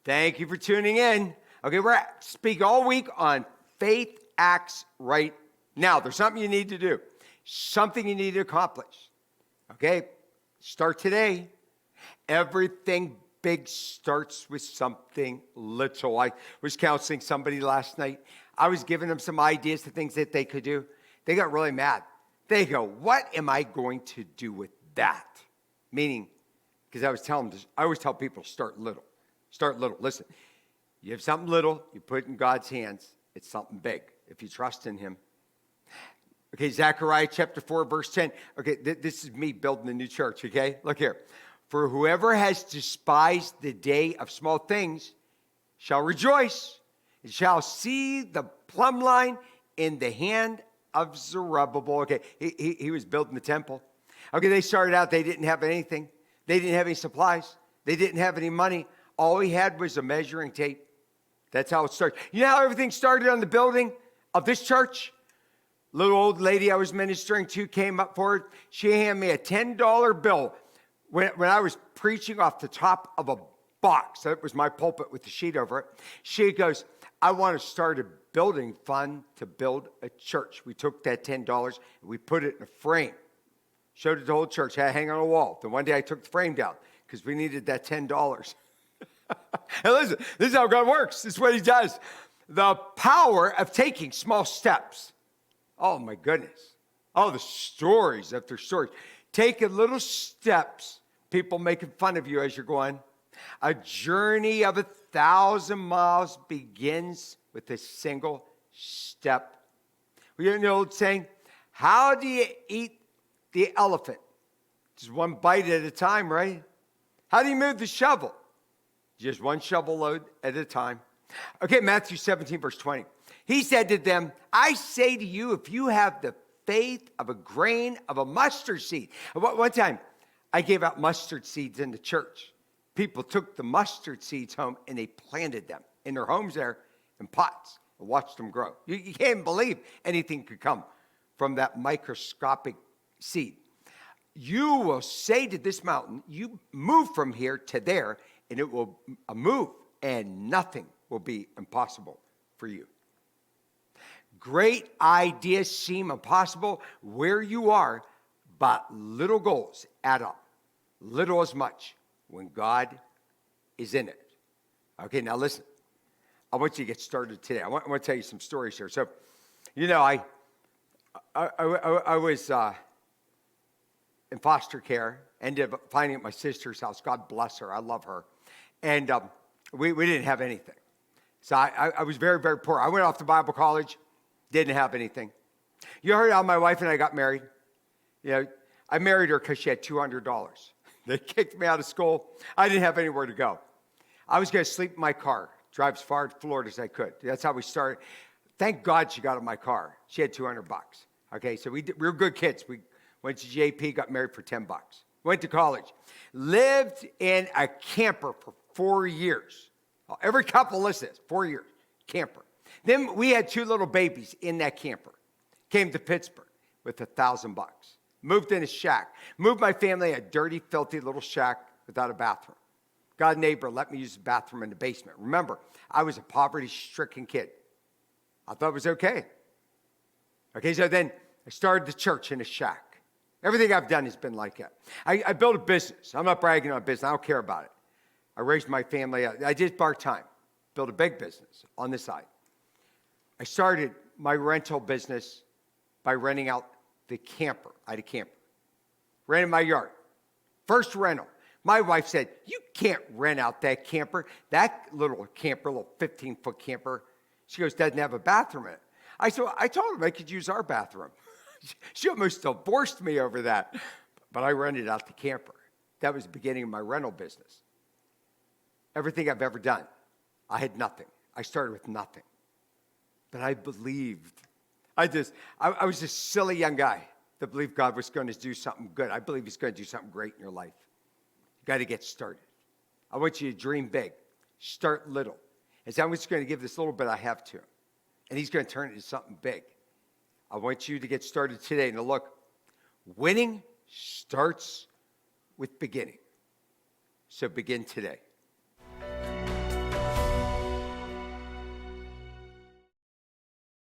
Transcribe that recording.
Thank you for tuning in. Okay, we're speaking all week on faith acts right now. There's something you need to do, something you need to accomplish. Okay, start today. Everything big starts with something little. I was counseling somebody last night. I was giving them some ideas to things that they could do. They got really mad. They go, what am I going to do with that? Meaning, because I always tell people, start little. Start little. Listen, you have something little, you put it in God's hands, it's something big if you trust in him. Okay, Zechariah chapter 4, verse 10. Okay, this is me building a new church, okay? Look here. For whoever has despised the day of small things shall rejoice and shall see the plumb line in the hand of Zerubbabel. Okay, he was building the temple. Okay, they started out, they didn't have anything. They didn't have any supplies. They didn't have any money. All he had was a measuring tape. That's how it started. You know how everything started on the building of this church? Little old lady I was ministering to came up forward. She handed me a $10 bill when I was preaching off the top of a box. That was my pulpit with the sheet over it. She goes, I want to start a building fund to build a church. We took that $10 and we put it in a frame. Showed it to the whole church, had it hang on a wall. Then one day I took the frame down because we needed that $10. And listen, this is how God works. This is what he does. The power of taking small steps. Oh, my goodness. Oh, the stories after stories. Taking little steps, people making fun of you as you're going. A journey of 1,000 miles begins with a single step. We hear the old saying, how do you eat the elephant? Just one bite at a time, right? How do you move the shovel? Just one shovel load at a time. Okay, Matthew 17, verse 20. He said to them, I say to you, if you have the faith of a grain of a mustard seed. One time, I gave out mustard seeds in the church. People took the mustard seeds home and they planted them in their homes there in pots and watched them grow. You can't believe anything could come from that microscopic seed. You will say to this mountain, you move from here to there, and it will move, and nothing will be impossible for you. Great ideas seem impossible where you are, but little goals add up. Little as much when God is in it. Okay, now listen. I want you to get started today. I want to tell you some stories here. So, you know, I was in foster care, ended up finding at my sister's house. God bless her. I love her. And we didn't have anything. So I was very, very poor. I went off to Bible college, didn't have anything. You heard how my wife and I got married. You know, I married her because she had $200. They kicked me out of school. I didn't have anywhere to go. I was going to sleep in my car, drive as far to Florida as I could. That's how we started. Thank God she got in my car. She had $200. Okay, so we were good kids. We went to JP, got married for $10. Went to college. Lived in a camper for 4 years. Every couple listens, 4 years, camper. Then we had 2 little babies in that camper. Came to Pittsburgh with $1,000. Moved in a shack. Moved my family in a dirty, filthy little shack without a bathroom. Got a neighbor, let me use the bathroom in the basement. Remember, I was a poverty-stricken kid. I thought it was okay. Okay, so then I started the church in a shack. Everything I've done has been like that. I built a business. I'm not bragging on business. I don't care about it. I raised my family. I did part-time. Built a big business on the side. I started my rental business by renting out the camper. I had a camper. Rented my yard. First rental. My wife said, you can't rent out that camper. That little camper, little 15-foot camper, she goes, doesn't have a bathroom in it. I told her I could use our bathroom. She almost divorced me over that. But I rented out the camper. That was the beginning of my rental business. Everything I've ever done, I had nothing. I started with nothing. But I believed. I was this silly young guy that believed God was going to do something good. I believe he's going to do something great in your life. You got to get started. I want you to dream big. Start little. And so I'm just going to give this little bit I have to him. And he's going to turn it into something big. I want you to get started today. Now look, winning starts with beginning. So begin today.